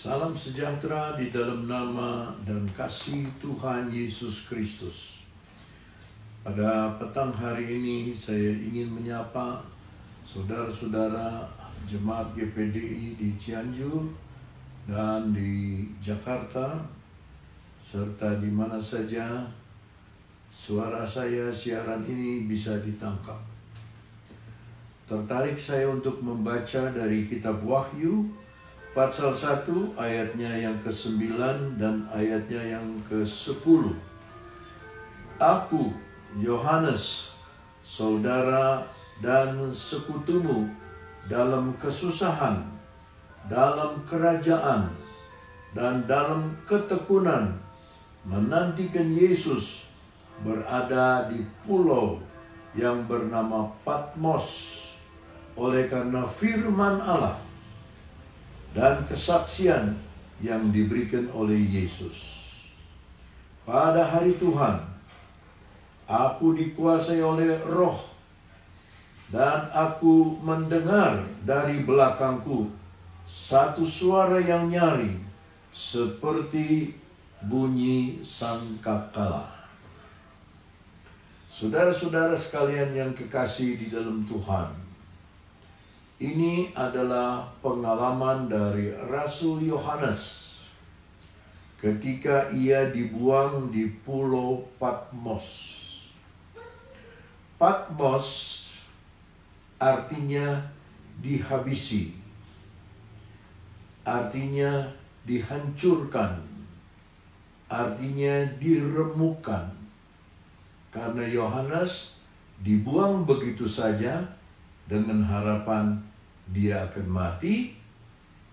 Salam sejahtera di dalam nama dan kasih Tuhan Yesus Kristus. Pada petang hari ini saya ingin menyapa saudara-saudara jemaat GPDI di Cianjur dan di Jakarta, serta di mana saja suara saya siaran ini bisa ditangkap. Tertarik saya untuk membaca dari kitab Wahyu Pasal 1 ayatnya yang ke-9 dan ayatnya yang ke-10. Aku, Yohanes, saudara dan sekutumu dalam kesusahan, dalam kerajaan, dan dalam ketekunan, menantikan Yesus berada di pulau yang bernama Patmos oleh karena firman Allah dan kesaksian yang diberikan oleh Yesus. Pada hari Tuhan, aku dikuasai oleh Roh, dan aku mendengar dari belakangku satu suara yang nyaring seperti bunyi sangkakala. Saudara-saudara sekalian yang kekasih di dalam Tuhan, ini adalah pengalaman dari Rasul Yohanes ketika ia dibuang di pulau Patmos. Patmos artinya dihabisi, artinya dihancurkan, artinya diremukkan. Karena Yohanes dibuang begitu saja dengan harapan dia akan mati,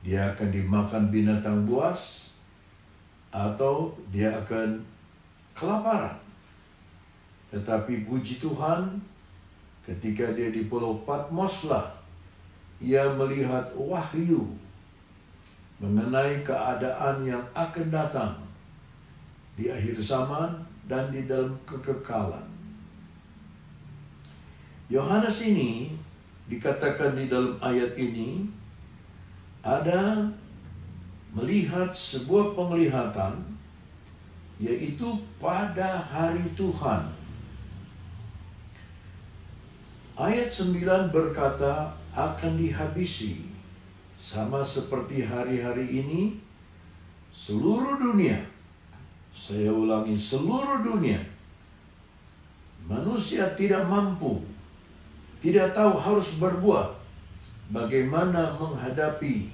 dia akan dimakan binatang buas, atau dia akan kelaparan. Tetapi puji Tuhan, ketika dia di pulau Patmos lah, ia melihat wahyu mengenai keadaan yang akan datang di akhir zaman dan di dalam kekekalan. Yohanes ini dikatakan di dalam ayat ini ada melihat sebuah penglihatan, yaitu pada hari Tuhan. Ayat 9 berkata akan dihabisi, sama seperti hari-hari ini seluruh dunia. Saya ulangi, seluruh dunia. Manusia tidak mampu, tidak tahu harus berbuat bagaimana menghadapi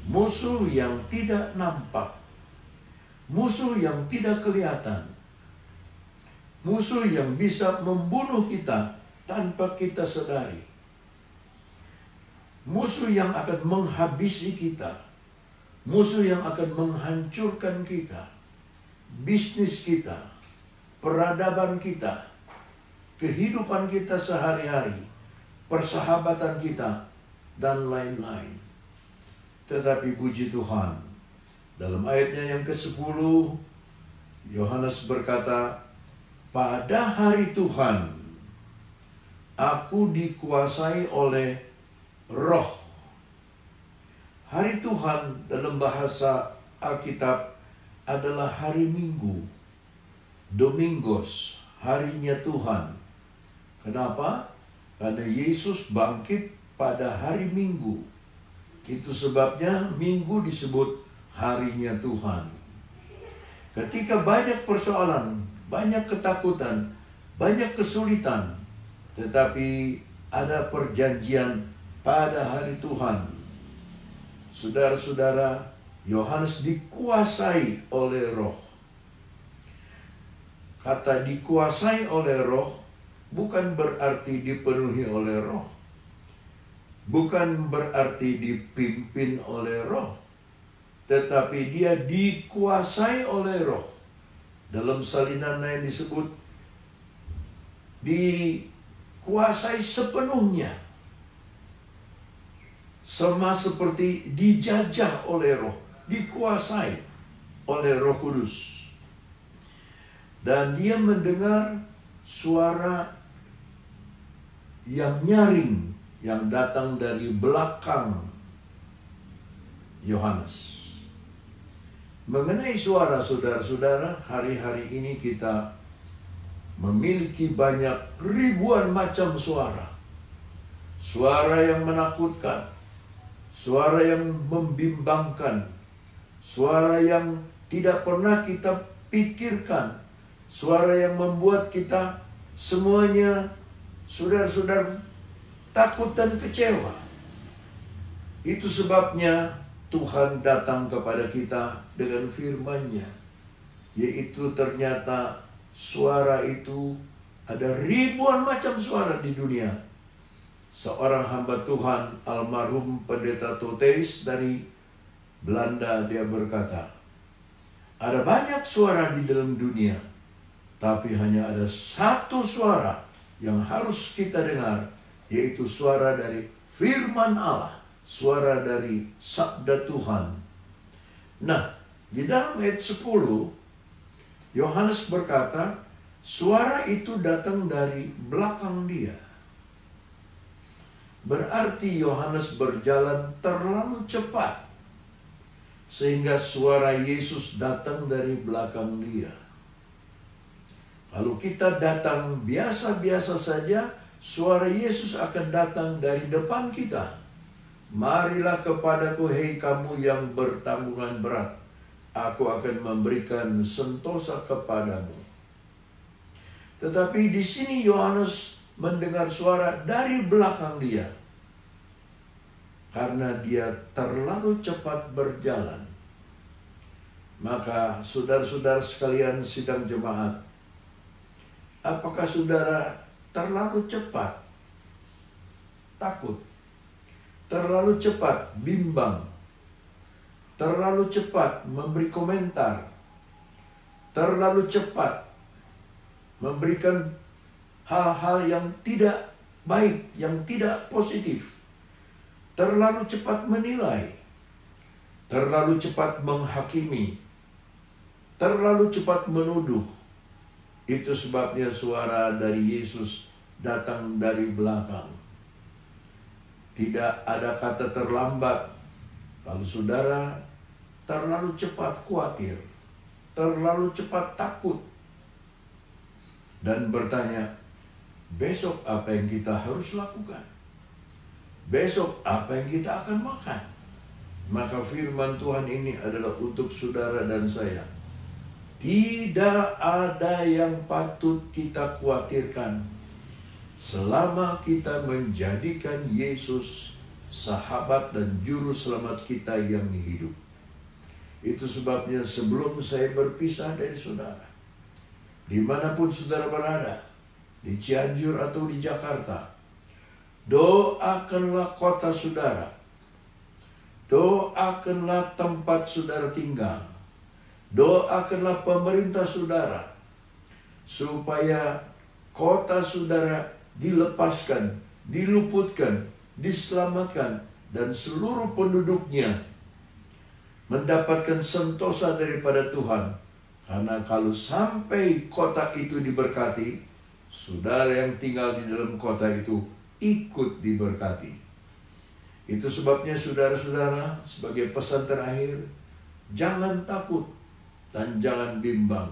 musuh yang tidak nampak, musuh yang tidak kelihatan, musuh yang bisa membunuh kita tanpa kita sadari, musuh yang akan menghabisi kita, musuh yang akan menghancurkan kita, bisnis kita, peradaban kita, kehidupan kita sehari-hari, persahabatan kita, dan lain-lain. Tetapi puji Tuhan, dalam ayatnya yang ke-10, Yohanes berkata, pada hari Tuhan, aku dikuasai oleh Roh. Hari Tuhan dalam bahasa Alkitab adalah hari Minggu, Domingos, harinya Tuhan. Kenapa? Karena Yesus bangkit pada hari Minggu. Itu sebabnya Minggu disebut harinya Tuhan. Ketika banyak persoalan, banyak ketakutan, banyak kesulitan, tetapi ada perjanjian pada hari Tuhan. Saudara-saudara, Yohanes dikuasai oleh Roh. Kata dikuasai oleh Roh bukan berarti dipenuhi oleh Roh, bukan berarti dipimpin oleh Roh, tetapi dia dikuasai oleh Roh. Dalam salinan lain disebut dikuasai sepenuhnya, sama seperti dijajah oleh Roh, dikuasai oleh Roh Kudus. Dan dia mendengar suara yang nyaring, yang datang dari belakang Yohanes. Mengenai suara, saudara-saudara, hari-hari ini kita memiliki banyak ribuan macam suara. Suara yang menakutkan, suara yang membimbangkan, suara yang tidak pernah kita pikirkan, suara yang membuat kita semuanya, saudara-saudara, takut dan kecewa. Itu sebabnya Tuhan datang kepada kita dengan firman-Nya, yaitu ternyata suara itu ada ribuan macam suara di dunia. Seorang hamba Tuhan, almarhum Pendeta Toteis dari Belanda, dia berkata, ada banyak suara di dalam dunia, tapi hanya ada satu suara yang harus kita dengar, yaitu suara dari firman Allah, suara dari sabda Tuhan. Nah, di dalam ayat 10, Yohanes berkata, suara itu datang dari belakang dia. Berarti Yohanes berjalan terlalu cepat, sehingga suara Yesus datang dari belakang dia. Kalau kita datang biasa-biasa saja, suara Yesus akan datang dari depan kita. Marilah kepadaku, hei kamu yang bertanggungan berat, aku akan memberikan sentosa kepadamu. Tetapi di sini Yohanes mendengar suara dari belakang dia, karena dia terlalu cepat berjalan. Maka saudara-saudara sekalian sidang jemaat, apakah saudara terlalu cepat takut, terlalu cepat bimbang, terlalu cepat memberi komentar, terlalu cepat memberikan hal-hal yang tidak baik, yang tidak positif, terlalu cepat menilai, terlalu cepat menghakimi, terlalu cepat menuduh? Itu sebabnya suara dari Yesus datang dari belakang. Tidak ada kata terlambat. Kalau saudara terlalu cepat khawatir, terlalu cepat takut, dan bertanya, besok apa yang kita harus lakukan? Besok apa yang kita akan makan? Maka firman Tuhan ini adalah untuk saudara dan saya. Tidak ada yang patut kita khawatirkan selama kita menjadikan Yesus sahabat dan juru selamat kita yang hidup. Itu sebabnya sebelum saya berpisah dari saudara, dimanapun saudara berada, di Cianjur atau di Jakarta, doakanlah kota saudara, doakanlah tempat saudara tinggal, doakanlah pemerintah saudara, supaya kota saudara dilepaskan, diluputkan, diselamatkan, dan seluruh penduduknya mendapatkan sentosa daripada Tuhan. Karena kalau sampai kota itu diberkati, saudara yang tinggal di dalam kota itu ikut diberkati. Itu sebabnya saudara-saudara, sebagai pesan terakhir, jangan takut dan jangan bimbang.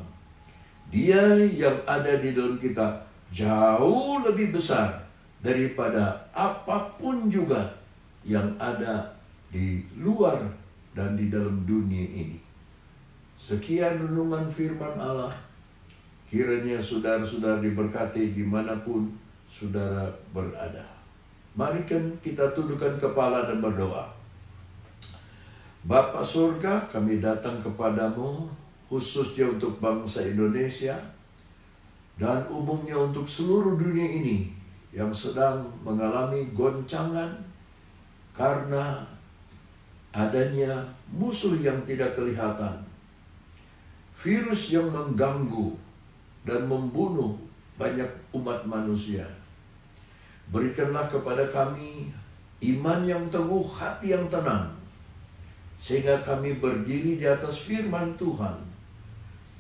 Dia yang ada di dalam kita jauh lebih besar daripada apapun juga yang ada di luar dan di dalam dunia ini. Sekian renungan firman Allah. Kiranya saudara-saudara diberkati dimanapun saudara berada. Mari kita tundukkan kepala dan berdoa. Bapa surga, kami datang kepadamu khususnya untuk bangsa Indonesia dan umumnya untuk seluruh dunia ini yang sedang mengalami goncangan karena adanya musuh yang tidak kelihatan, virus yang mengganggu dan membunuh banyak umat manusia. Berikanlah kepada kami iman yang teguh, hati yang tenang, sehingga kami berdiri di atas firman Tuhan.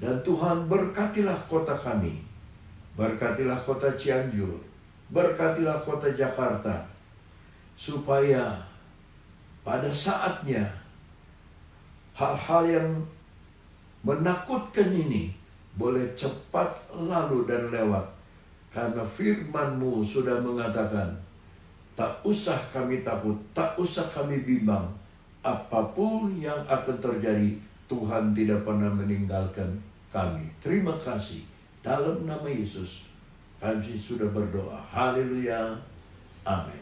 Dan Tuhan berkatilah kota kami, berkatilah kota Cianjur, berkatilah kota Jakarta, supaya pada saatnya hal-hal yang menakutkan ini boleh cepat lalu dan lewat. Karena firman-Mu sudah mengatakan, tak usah kami takut, tak usah kami bimbang. Apapun yang akan terjadi, Tuhan tidak pernah meninggalkan kami. Terima kasih. Dalam nama Yesus, kami sudah berdoa. Haleluya. Amin.